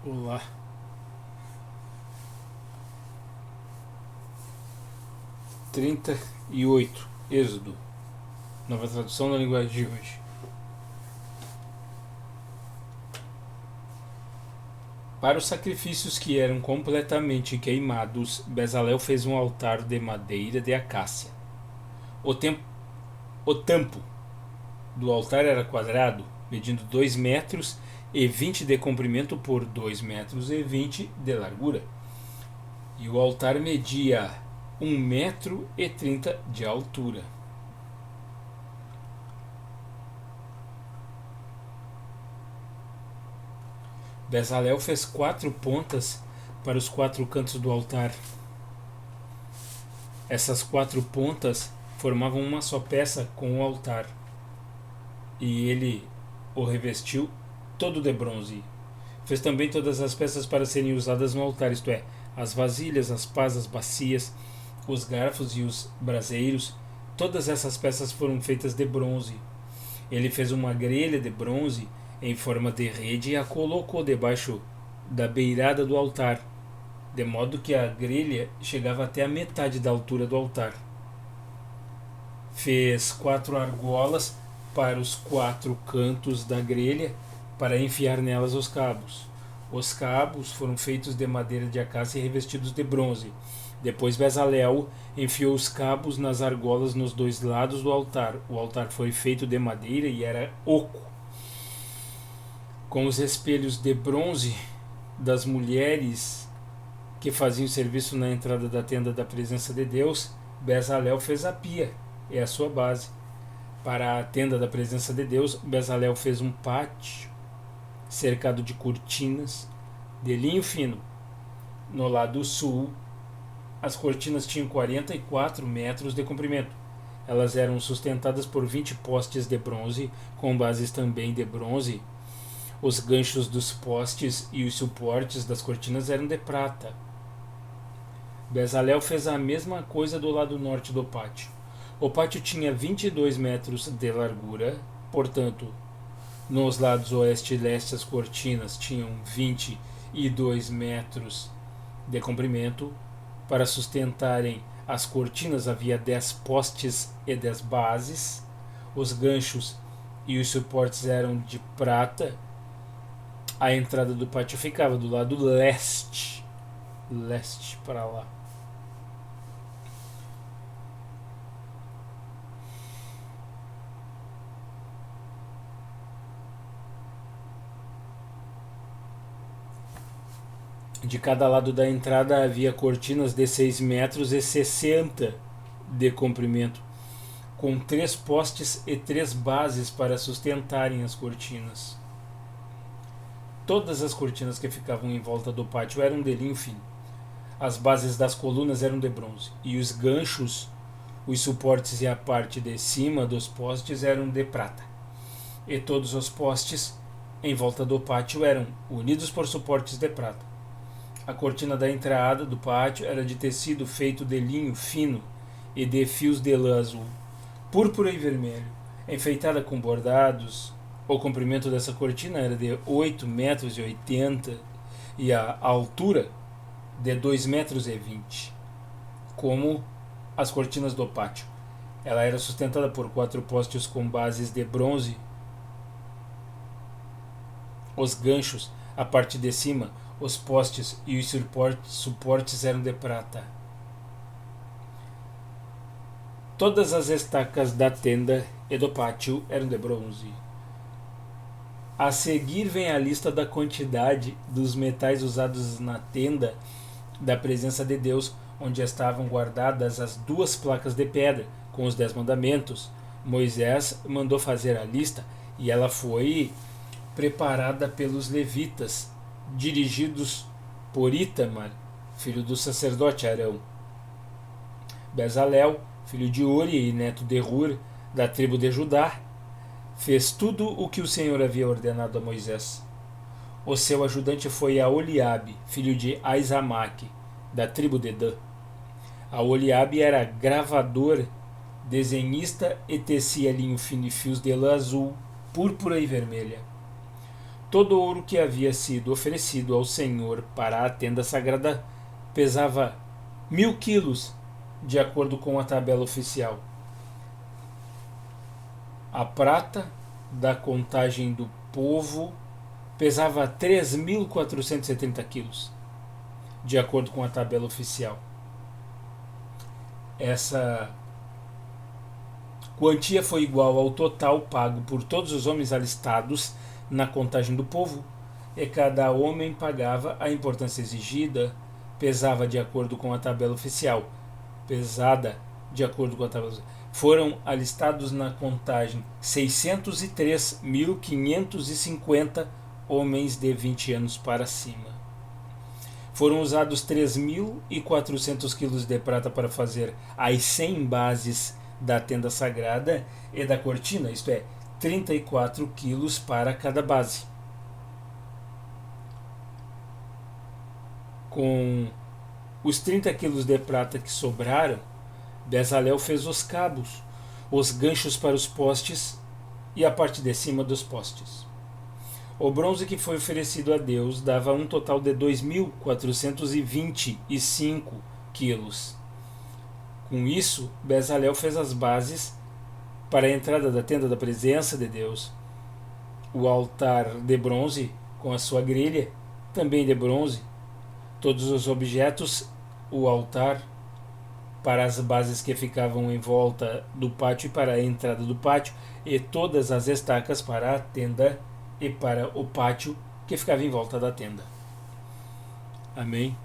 Olá. 38. Êxodo. Nova tradução na linguagem de hoje. Para os sacrifícios que eram completamente queimados, Bezalel fez um altar de madeira de acácia. O, o tampo do altar era quadrado, medindo 2 metros e 20 de comprimento por 2 metros e 20 de largura. E o altar media 1 metro e 30 de altura. Bezalel fez 4 pontas para os 4 cantos do altar. Essas 4 pontas formavam uma só peça com o altar, e ele o revestiu todo de bronze. Fez também todas as peças para serem usadas no altar, isto é, as vasilhas, as pás, as bacias, os garfos e os braseiros. Todas essas peças foram feitas de bronze. Ele fez uma grelha de bronze em forma de rede e a colocou debaixo da beirada do altar, de modo que a grelha chegava até a metade da altura do altar. Fez 4 argolas para os 4 cantos da grelha para enfiar nelas os cabos. Os cabos foram feitos de madeira de acácia e revestidos de bronze. Depois Bezalel enfiou os cabos nas argolas nos 2 lados do altar. O altar foi feito de madeira e era oco. Com os espelhos de bronze das mulheres que faziam serviço na entrada da tenda da presença de Deus, Bezalel fez a pia e a sua base. Para a tenda da presença de Deus, Bezalel fez um pátio cercado de cortinas de linho fino. No lado sul, as cortinas tinham 44 metros de comprimento. Elas eram sustentadas por 20 postes de bronze, com bases também de bronze. Os ganchos dos postes e os suportes das cortinas eram de prata. Bezalel fez a mesma coisa do lado norte do pátio. O pátio tinha 22 metros de largura, portanto, nos lados oeste e leste as cortinas tinham 22 metros de comprimento. Para sustentarem as cortinas havia 10 postes e 10 bases. Os ganchos e os suportes eram de prata. A entrada do pátio ficava do lado leste para lá. De cada lado da entrada havia cortinas de 6 metros e 60 de comprimento, com 3 postes e 3 bases para sustentarem as cortinas. Todas as cortinas que ficavam em volta do pátio eram de linho fino. As bases das colunas eram de bronze, e os ganchos, os suportes e a parte de cima dos postes eram de prata. E todos os postes em volta do pátio eram unidos por suportes de prata. A cortina da entrada do pátio era de tecido feito de linho fino e de fios de lã azul, púrpura e vermelho, enfeitada com bordados. O comprimento dessa cortina era de 8 metros e 80 e a altura de 2 metros e 20, como as cortinas do pátio. Ela era sustentada por 4 postes com bases de bronze. Os ganchos, a parte de cima, os postes e os suportes eram de prata. Todas as estacas da tenda e do pátio eram de bronze. A seguir vem a lista da quantidade dos metais usados na tenda da presença de Deus, onde estavam guardadas as 2 placas de pedra com os 10 mandamentos. Moisés mandou fazer a lista e ela foi preparada pelos levitas, dirigidos por Itamar, filho do sacerdote Arão. Bezalel, filho de Uri e neto de Hur, da tribo de Judá, fez tudo o que o Senhor havia ordenado a Moisés. O seu ajudante foi Aholiabe, filho de Aizamaque, da tribo de Dan. Aholiabe era gravador, desenhista e tecia linho fino e fios de lã azul, púrpura e vermelha. Todo o ouro que havia sido oferecido ao Senhor para a tenda sagrada pesava 1.000 quilos, de acordo com a tabela oficial. A prata da contagem do povo pesava 3.470 quilos, de acordo com a tabela oficial. Essa quantia foi igual ao total pago por todos os homens alistados na contagem do povo, e cada homem pagava a importância exigida, pesava de acordo com a tabela oficial, pesada de acordo com a tabela oficial. Foram alistados na contagem 603.550 homens de 20 anos para cima. Foram usados 3.400 quilos de prata para fazer as 100 bases da tenda sagrada e da cortina, isto é, 34 quilos para cada base. Com os 30 quilos de prata que sobraram, Bezalel fez os cabos, os ganchos para os postes e a parte de cima dos postes. O bronze que foi oferecido a Deus dava um total de 2.425 quilos. Com isso, Bezalel fez as bases para a entrada da tenda da presença de Deus. O altar de bronze com a sua grelha, também de bronze. Todos os objetos, o altar, para as bases que ficavam em volta do pátio e para a entrada do pátio, e todas as estacas para a tenda e para o pátio que ficava em volta da tenda. Amém?